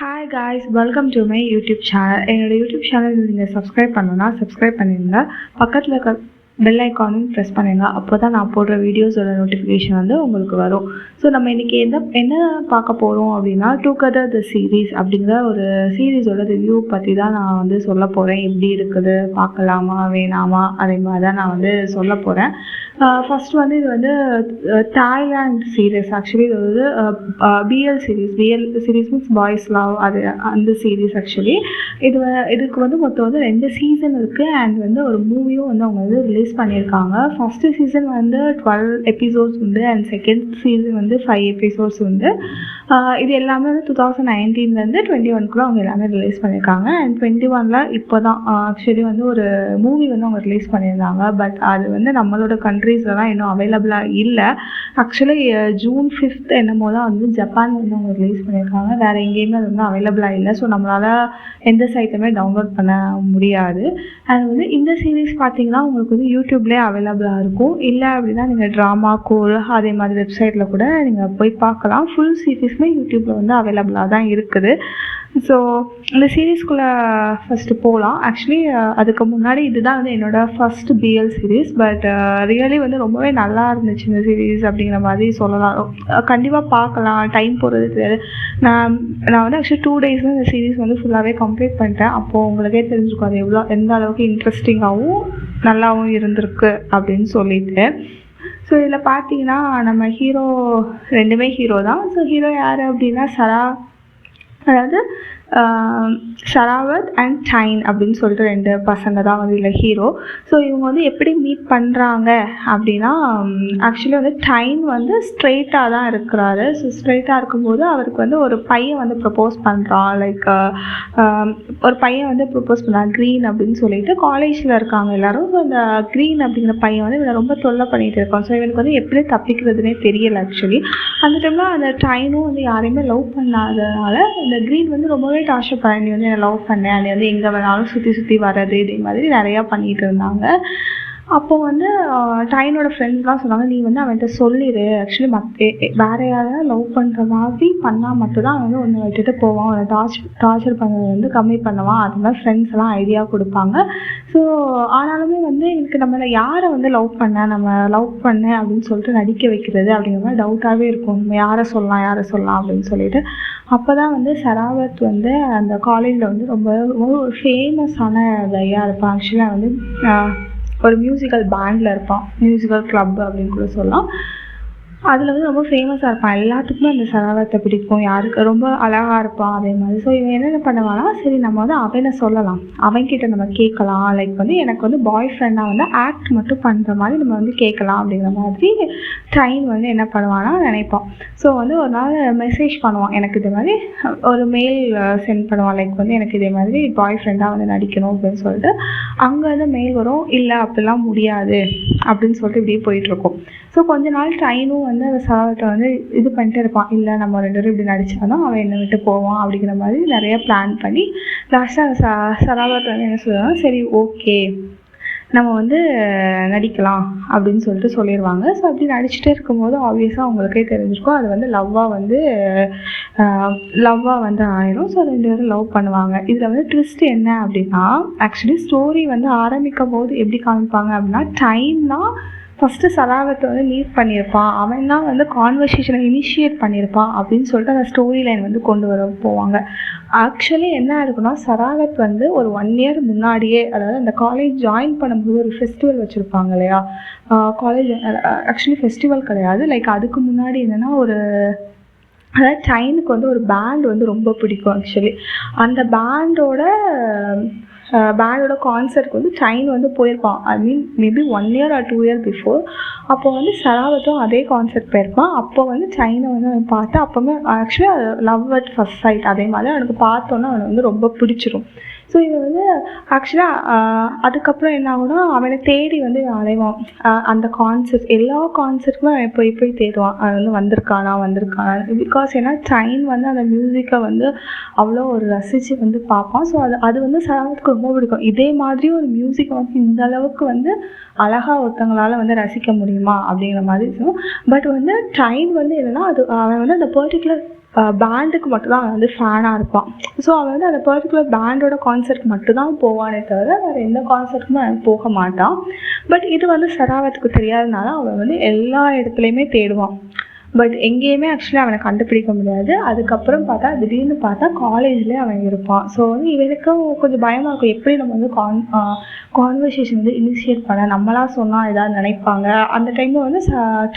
Hi guys, welcome to my YouTube channel. என்னோட YouTube channel நீங்கள் subscribe பண்ணணும்னா subscribe பண்ணிடுங்க. பக்கத்தில் இருக்க பெல் ஐக்கானும் ப்ரெஸ் பண்ணுங்க. அப்போ தான் நான் போடுற வீடியோஸோட நோட்டிஃபிகேஷன் வந்து உங்களுக்கு வரும். ஸோ நம்ம இன்றைக்கி என்ன பார்க்க போகிறோம் அப்படின்னா, டுகெதர் த சீரீஸ் அப்படிங்கிற ஒரு சீரீஸோட ரிவ்யூ பற்றி தான் நான் வந்து சொல்ல போகிறேன். எப்படி இருக்குது, பார்க்கலாமா வேணாமா, அதே மாதிரி தான் நான் வந்து சொல்ல போகிறேன். ஃபஸ்ட் வந்து இது வந்து தாய்லாண்ட் சீரீஸ். ஆக்சுவலி இது வந்து BL series means boys love, அது அந்த சீரீஸ். ஆக்சுவலி இதுக்கு வந்து மொத்தம் வந்து 2 சீசன் இருக்குது. அண்ட் வந்து ஒரு மூவியும் வந்து அவங்க வந்து ரிலீஸ் பண்ணியிருக்காங்க. ஃபஸ்ட்டு சீசன் வந்து 12 எபிசோட்ஸ் உண்டு அண்ட் செகண்ட் சீசன் வந்து 5 எபிசோட்ஸ் உண்டு. இது எல்லாமே வந்து 2019 21 அவங்க எல்லாமே ரிலீஸ் பண்ணியிருக்காங்க. அண்ட் 21 இப்போ தான் ஆக்சுவலி வந்து ஒரு மூவி வந்து அவங்க ரிலீஸ் பண்ணியிருந்தாங்க. பட் அது வந்து நம்மளோட கண்ட்ரீஸ்லாம் இன்னும் அவைலபிளாக இல்லை. ஆக்சுவலி June 5 என்னமோ தான் வந்து ஜப்பான் வந்து அவங்க ரிலீஸ் பண்ணியிருக்காங்க. வேறு எங்கேயுமே அது வந்து அவைலபிளாக இல்லை. ஸோ நம்மளால் எந்த சைட்டுமே டவுன்லோட் பண்ண முடியாது. அண்ட் வந்து இந்த சீரீஸ் பார்த்தீங்கன்னா உங்களுக்கு வந்து யூடியூப்லேயே அவைலபிளாக இருக்கும். இல்லை அப்படின்னா நீங்கள் ட்ராமா கோல் அதே மாதிரி வெப்சைட்டில் கூட நீங்கள் போய் பார்க்கலாம். ஃபுல் சீரீஸுமே யூடியூப்பில் வந்து அவைலபிளாக தான் இருக்குது. ஸோ இந்த சீரீஸ்குள்ளே ஃபஸ்ட்டு போகலாம். ஆக்சுவலி அதுக்கு முன்னாடி இதுதான் வந்து என்னோடய first BL series. But really வந்து ரொம்பவே நல்லா இருந்துச்சு இந்த சீரீஸ் அப்படிங்கிற மாதிரி சொல்லலாம். கண்டிப்பாக பார்க்கலாம், டைம் போகிறது தெரியாது. நான் வந்து ஆக்சுவலி 2 days இந்த சீரீஸ் வந்து ஃபுல்லாகவே கம்ப்ளீட் பண்ணிட்டேன். அப்போது உங்களுக்கே தெரிஞ்சுக்கும் அது எந்த அளவுக்கு இன்ட்ரெஸ்டிங்காகவும் நல்லாவும் இருந்திருக்கு அப்படின்னு சொல்லிட்டு. ஸோ இதில் பார்த்தீங்கன்னா நம்ம ஹீரோ 2 ஹீரோ தான். ஸோ ஹீரோ யார் அப்படின்னா அதாவது ஷராவத் அண்ட் டைன் அப்படின்னு சொல்லிட்டு 2 பசங்க தான் வந்து இதில் ஹீரோ. ஸோ இவங்க வந்து எப்படி மீட் பண்ணுறாங்க அப்படின்னா, ஆக்சுவலி வந்து டைன் வந்து ஸ்ட்ரெயிட்டாக தான் இருக்கிறாரு. ஸோ ஸ்ட்ரெயிட்டாக இருக்கும்போது அவருக்கு வந்து ஒரு பையன் வந்து ப்ரப்போஸ் பண்ணுறான். லைக் ஒரு பையன் வந்து ப்ரப்போஸ் பண்ணுறான், க்ரீன் அப்படின்னு சொல்லிட்டு. காலேஜில் இருக்காங்க எல்லோரும். ஸோ அந்த க்ரீன் அப்படிங்கிற பையன் வந்து இவனை ரொம்ப தொல்லை பண்ணிகிட்டு இருக்கான். ஸோ இவனுக்கு வந்து எப்படி தப்பிக்கிறதுனே தெரியலை. ஆக்சுவலி அந்த டைமில் அந்த டைனும் வந்து யாரையுமே லவ் பண்ணாதனால இந்த க்ரீன் வந்து ரொம்பவே டார்ச்சர் பண்ண, நீ வந்து என்னை லவ் பண்ணேன், நீ வந்து எங்கே வேணாலும் சுற்றி வர்றது, இதே மாதிரி நிறையா பண்ணிகிட்டு இருந்தாங்க. அப்போது வந்து டைனோட ஃப்ரெண்ட்ஸ்லாம் சொன்னாங்க, நீ வந்து அவன்கிட்ட சொல்லிடு. ஆக்சுவலி வேறு யாராவது லவ் பண்ணுற மாதிரி பண்ணால் மட்டும்தான் அவன் வந்து ஒன்று விட்டுட்டு போவான், அவனை டார்ச்சர் பண்ணுறது வந்து கம்மி பண்ணுவான். அது மாதிரி ஃப்ரெண்ட்ஸ் எல்லாம் ஐடியா கொடுப்பாங்க. ஸோ ஆனாலுமே வந்து எனக்கு நம்மளை யாரை வந்து லவ் பண்ணேன் அப்படின்னு சொல்லிட்டு நடிக்க வைக்கிறது அப்படிங்கிற மாதிரி டவுட்டாகவே இருக்கும். நம்ம யாரை சொல்லலாம் அப்படின்னு சொல்லிட்டு. அப்போ தான் வந்து ஷராவத் வந்து அந்த காலேஜில் வந்து ரொம்ப ஒரு ஃபேமஸான கையாக இருப்பான். ஆக்சுவலாக வந்து ஒரு மியூசிக்கல் பேண்டில் இருப்பான், மியூசிக்கல் கிளப் அப்படின்னு கூட சொல்லலாம். அதில் வந்து ரொம்ப ஃபேமஸாக இருப்பான். எல்லாத்துக்குமே அந்த ஷராவத்தை பிடிக்கும். யாருக்கு ரொம்ப அழகாக இருப்பான் அதே மாதிரி. ஸோ இவன் என்னென்ன பண்ணுவானா, சரி நம்ம வந்து அவனை சொல்லலாம், அவன்கிட்ட நம்ம கேட்கலாம். லைக் வந்து எனக்கு வந்து பாய் ஃப்ரெண்டாக வந்து ஆக்ட் மட்டும் பண்ணுற மாதிரி நம்ம வந்து கேட்கலாம் அப்படிங்கிற மாதிரி டைன் வந்து என்ன பண்ணுவானா நினைப்பான். ஸோ வந்து ஒரு நாள் மெசேஜ் பண்ணுவான், எனக்கு இதே மாதிரி ஒரு மெயில் சென்ட் பண்ணுவான். லைக் வந்து எனக்கு இதே மாதிரி பாய் ஃப்ரெண்டாக வந்து நடிக்கணும் அப்படின்னு சொல்லிட்டு. அங்கே வந்து மெயில் வரும், இல்லை அப்படிலாம் முடியாது அப்படின்னு சொல்லிட்டு இப்படியே போயிட்டுருக்கோம். ஸோ கொஞ்ச நாள் டைனும் வந்து அந்த ஷராவத்தை வந்து இது பண்ணிட்டு இருப்பான், இல்லை நம்ம 2 பேரும் இப்படி நடித்தாதான் அவன் என்னை விட்டு போவான் அப்படிங்கிற மாதிரி நிறைய பிளான் பண்ணி லாஸ்ட்டாக ஷராவத் வந்து என்ன சொல்லுவாங்க, சரி ஓகே நம்ம வந்து நடிக்கலாம் அப்படின்னு சொல்லிட்டு சொல்லிடுவாங்க. ஸோ அப்படி நடிச்சுட்டே இருக்கும்போது ஆப்வியஸாக அவங்களுக்கே தெரிஞ்சிருக்கும் அது வந்து லவ்வாக வந்து ஆயிரும். ஸோ 2 பேரும் லவ் பண்ணுவாங்க. இதில் வந்து ட்விஸ்ட் என்ன அப்படின்னா, ஆக்சுவலி ஸ்டோரி வந்து ஆரம்பிக்கும் போது எப்படி காமிப்பாங்க அப்படின்னா, டைம் தான் ஃபஸ்ட்டு ஷராவத்தை வந்து மீட் பண்ணியிருப்பான், அவன் தான் வந்து கான்வர்சேஷனை இனிஷியேட் பண்ணியிருப்பான் அப்படின்னு சொல்லிட்டு அந்த ஸ்டோரி லைன் வந்து கொண்டு போவாங்க. ஆக்சுவலி என்ன இருக்குன்னா, ஷராவத் வந்து ஒரு 1 year முன்னாடியே, அதாவது அந்த காலேஜ் ஜாயின் பண்ணும்போது ஒரு ஃபெஸ்டிவல் வச்சுருப்பாங்க இல்லையா, காலேஜ் ஆக்சுவலி ஃபெஸ்டிவல் கிடையாது, லைக் அதுக்கு முன்னாடி என்னென்னா அதாவது டைனுக்கு வந்து ஒரு பேண்ட் வந்து ரொம்ப பிடிக்கும். ஆக்சுவலி அந்த பேண்டோட கான்சர்ட்க்கு வந்து டைன் வந்து போயிருப்பான். I mean maybe 1 year or 2 year before. அப்போ வந்து ஷராவத்தும் அதே கான்சர்ட் போயிருப்பான். அப்போ வந்து டைனை வந்து அவன் பார்த்து, அப்போவுமே ஆக்சுவலி அது லவ் அட் ஃபர்ஸ்ட் சைட். அதே மாதிரி அவனுக்கு பார்த்தோன்னா அவனை வந்து ரொம்ப பிடிச்சிரும். ஸோ இவன் வந்து ஆக்சுவலாக அதுக்கப்புறம் என்ன ஆகுனா, அவனை தேடி வந்து அலைவான். அந்த கான்சர்ட் எல்லா கான்சர்ட்டுமே அவன் போய் தேடுவான், அவன் வந்து வந்திருக்கானா. பிகாஸ் ஏன்னா டைன் வந்து அந்த மியூசிக்கை வந்து அவ்வளோ ஒரு ரசித்து வந்து பார்ப்பான். ஸோ அது வந்து ஷராவத்துக்கு ரொம்ப பிடிக்கும். இதே மாதிரி ஒரு மியூசிக்கை வந்து இந்த அளவுக்கு வந்து அழகாக ஒருத்தங்களால் வந்து ரசிக்க முடியுமா அப்படிங்கிற மாதிரி இருக்கும். பட் வந்து டைன் வந்து என்னென்னா, அவன் வந்து அந்த பர்டிகுலர் பேண்டுக்கு மட்டும் தான் அவன் வந்து ஃபேனாக இருப்பான். ஸோ அவன் வந்து அந்த பர்டிகுலர் பேண்டோட கான்சர்ட் மட்டும் தான் போவானே தவிர வேறு எந்த கான்சர்ட்டுக்குமே அவன் போக மாட்டான். பட் இது வந்து சராவத்துக்கு தெரியாதனால அவன் வந்து எல்லா இடத்துலையுமே தேடுவான். பட் எங்கேயுமே ஆக்சுவலி அவனை கண்டுபிடிக்க முடியாது. அதுக்கப்புறம் பார்த்தா திடீர்னு பார்த்தா காலேஜ்லேயே அவன் இருப்பான். ஸோ வந்து இவனுக்கும் கொஞ்சம் பயமாக இருக்கும், எப்படி நம்ம வந்து கான்வர்சேஷன் வந்து இனிஷியேட் பண்ண, நம்மளாம் சொன்னால் ஏதாவது நினைப்பாங்க. அந்த டைமில் வந்து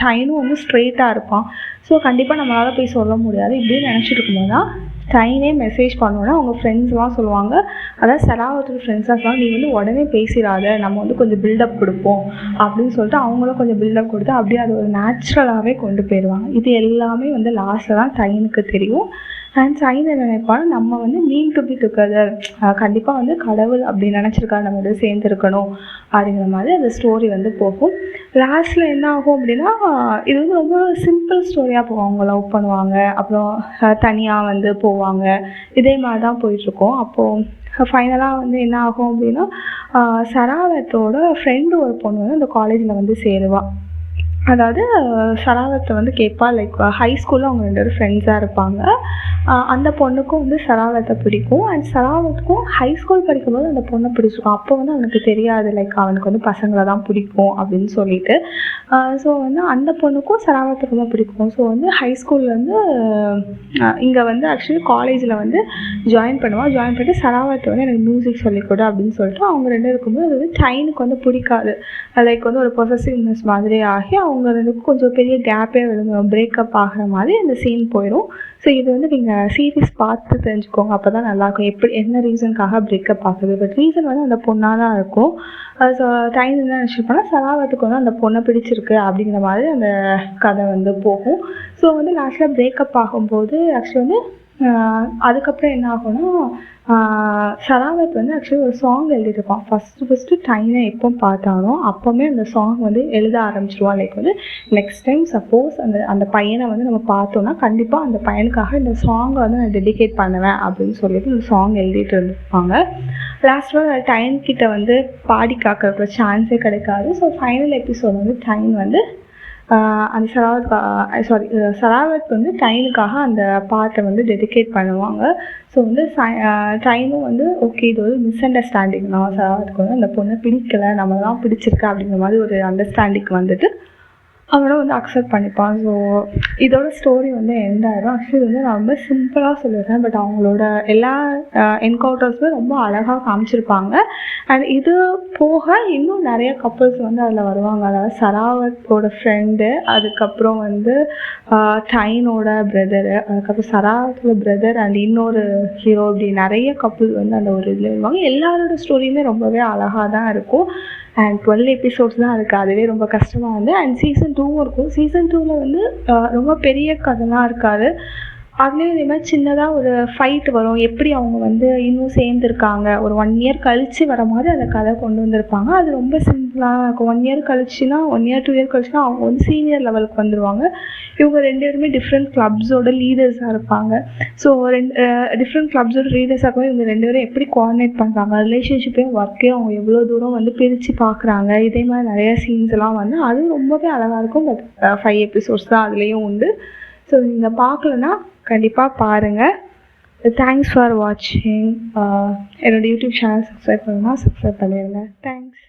டைனும் வந்து ஸ்ட்ரெயிட்டாக இருப்பான். ஸோ கண்டிப்பாக நம்மளால் போய் சொல்ல முடியாது. இப்படின்னு நினச்சிட்டு இருக்கும்போது தான் டைனே மெசேஜ் பண்ணோன்னா அவங்க ஃப்ரெண்ட்ஸ்லாம் சொல்லுவாங்க, அதாவது சராவத்தோட ஃப்ரெண்ட்ஸாக சொல்லுவாங்க, நீ வந்து உடனே பேசிடாத, நம்ம வந்து கொஞ்சம் பில்டப் கொடுப்போம் அப்படின்னு சொல்லிட்டு அவங்களும் கொஞ்சம் பில்டப் கொடுத்து அப்படியே அது ஒரு நேச்சுரலாகவே கொண்டு போயிடுவாங்க. இது எல்லாமே வந்து லாஸ்ட்டில் தான் டைனுக்கு தெரியும். அண்ட் டைன் என்ன நினைப்பாங்க, நம்ம வந்து மீன் டு பி டுகெதர், கண்டிப்பாக வந்து கடவுள் அப்படி நினச்சிருக்காரு நம்ம வந்து சேர்ந்துருக்கணும் அப்படிங்கிற மாதிரி அந்த ஸ்டோரி வந்து போகும். லாஸ்ட்டில் என்ன ஆகும் அப்படின்னா, இது வந்து ரொம்ப சிம்பிள் ஸ்டோரியாக போகும். அவங்க லவ் பண்ணுவாங்க, அப்புறம் தனியாக வந்து போவாங்க, இதே மாதிரி தான் போயிட்டுருக்கோம். அப்போது ஃபைனலாக வந்து என்ன ஆகும் அப்படின்னா, சராவத்தோட ஃப்ரெண்டு ஒரு பொண்ணு வந்து அந்த காலேஜில் வந்து சேருவாள். அதாவது சராவத்தை வந்து கேட்பா, லைக் ஹை ஸ்கூலில் அவங்க 2 பேரும் ஃப்ரெண்ட்ஸாக இருப்பாங்க. அந்த பொண்ணுக்கும் வந்து சராவத்தை பிடிக்கும். அண்ட் சராவத்துக்கும் ஹை ஸ்கூல் படிக்கும்போது அந்த பொண்ணை பிடிச்சிருக்கும். அப்போ வந்து அவனுக்கு தெரியாது, லைக் அவனுக்கு வந்து பசங்களை தான் பிடிக்கும் அப்படின்னு சொல்லிட்டு. ஸோ வந்து அந்த பொண்ணுக்கும் சராவத்துக்கு தான் பிடிக்கும். ஸோ வந்து ஹை ஸ்கூல்லேருந்து இங்கே வந்து ஆக்சுவலி காலேஜில் வந்து ஜாயின் பண்ணிட்டு சராவத்தை வந்து எனக்கு மியூசிக் சொல்லிக்கொடு அப்படின்னு சொல்லிட்டு அவங்க 2 இருக்கும்போது அது வந்து டைனுக்கு வந்து பிடிக்காது. லைக் வந்து ஒரு பொசசிவ்னஸ் மாதிரி ஆகி அவங்க 2க்கும் கொஞ்சம் பெரிய கேப்பே விழுந்துடும், பிரேக்கப் ஆகிற மாதிரி அந்த சீன் போயிடும். ஸோ இது வந்து நீங்கள் சீரீஸ் பார்த்து தெரிஞ்சுக்கோங்க, அப்போ தான் நல்லாயிருக்கும். எப்படி என்ன ரீசனுக்காக பிரேக்கப் ஆகுது, பட் ரீசன் வந்து அந்த பொண்ணாக தான் இருக்கும். ஸோ டைம் என்ன நினச்சிருப்போன்னா, சராவத்துக்கு வந்து அந்த பொண்ணை பிடிச்சிருக்கு அப்படிங்கிற மாதிரி அந்த கதை வந்து போகும். ஸோ வந்து லாஸ்ட்டில் பிரேக்கப் ஆகும்போது ஆக்சுவலி வந்து அதுக்கப்புறம் என்ன ஆகும்னா, சராவத் வந்து ஆக்சுவலி ஒரு சாங் எழுதியிருப்பான். ஃபஸ்ட்டு டைனை எப்போ பார்த்தானோ அப்போவுமே அந்த சாங் வந்து எழுத ஆரம்பிச்சிடுவான். லைக் வந்து நெக்ஸ்ட் டைம் சப்போஸ் அந்த பையனை வந்து நம்ம பார்த்தோன்னா கண்டிப்பாக அந்த பையனுக்காக இந்த சாங்கை வந்து நான் டெடிகேட் பண்ணுவேன் அப்படின்னு சொல்லிட்டு இந்த சாங் எழுதிட்டு இருந்திருப்பாங்க. லாஸ்ட்டாக டைன் கிட்ட வந்து பாடி காக்கிறதுக்கு சான்ஸே கிடைக்காது. ஸோ ஃபைனல் எபிசோட் வந்து டைன் வந்து அந்த சராவத் வந்து டைனுக்காக அந்த பாட்டை வந்து டெடிகேட் பண்ணுவாங்க. ஸோ வந்து டைனும் வந்து ஓகே, இது ஒரு மிஸ் அண்டர்ஸ்டாண்டிங் தான், சராவத்துக்கு வந்து அந்த பொண்ணை பிடிக்கலை, நம்ம தான் பிடிச்சிருக்கா அப்படிங்கிற மாதிரி ஒரு அண்டர்ஸ்டாண்டிங் வந்துட்டு அவனும் வந்து அக்செப்ட் பண்ணிப்பான். ஸோ இதோட ஸ்டோரி வந்து எண்ட் ஆயிடும். ஆக்சுவலி வந்து நான் ரொம்ப சிம்பிளாக சொல்லிடுறேன், பட் அவங்களோட எல்லா என்கவுண்டர்ஸுமே ரொம்ப அழகாக காமிச்சிருப்பாங்க. அண்ட் இது போக இன்னும் நிறைய கப்புள்ஸ் வந்து அதில் வருவாங்க. அதாவது சராவத்தோட ஃப்ரெண்டு, அதுக்கப்புறம் வந்து டைனோட பிரதரு, அதுக்கப்புறம் சராவத்தோட பிரதர் அண்ட் இன்னொரு ஹீரோ, இப்படி நிறைய கப்புள் வந்து அந்த ஒரு இதில் வருவாங்க. எல்லாரோட ஸ்டோரியுமே ரொம்பவே அழகாக தான் இருக்கும். அண்ட் 12 எபிசோட்ஸ் தான் இருக்குது, அதுவே ரொம்ப கஷ்டமாக வந்து. அண்ட் சீசன் 2வும் இருக்கும். சீசன் 2வில் வந்து ரொம்ப பெரிய கதைலாம் இருக்காது. அதுலேயும் இதே மாதிரி சின்னதாக ஒரு ஃபைட் வரும், எப்படி அவங்க வந்து இன்னும் சேர்ந்துருக்காங்க, ஒரு 1 இயர் கழித்து வர மாதிரி அந்த கதை கொண்டு வந்திருப்பாங்க. அது ரொம்ப சிம்பிளாக இருக்கும். 1 இயர் கழிச்சுனா 1 இயர் 2 இயர் கழிச்சுனா அவங்க வந்து சீனியர் லெவலுக்கு வந்துடுவாங்க. இவங்க 2 பேருமே டிஃப்ரெண்ட் கிளப்ஸோட லீடர்ஸாக இருப்பாங்க. ஸோ டிஃப்ரெண்ட் கிளப்ஸோட லீடர்ஸாக இருக்கும். இவங்க 2 பேரும் எப்படி கோஆர்டினேட் பண்ணுறாங்க, ரிலேஷன்ஷிப்பையும் ஒர்க்கையும் அவங்க எவ்வளோ தூரம் வந்து பிரித்து பார்க்குறாங்க, இதே மாதிரி நிறைய சீன்ஸ் எல்லாம் வந்து அது ரொம்பவே அழகாக இருக்கும். பட் 5 எபிசோட்ஸ் தான் அதுலேயும் உண்டு. ஸோ நீங்கள் பார்க்கலன்னா கண்டிப்பாக பாருங்கள். தேங்க்ஸ் ஃபார் வாட்சிங். என்னோடய யூடியூப் சேனல் சப்ஸ்கிரைப் பண்ணணும்னா சப்ஸ்கிரைப் பண்ணிடுங்க. தேங்க்ஸ்.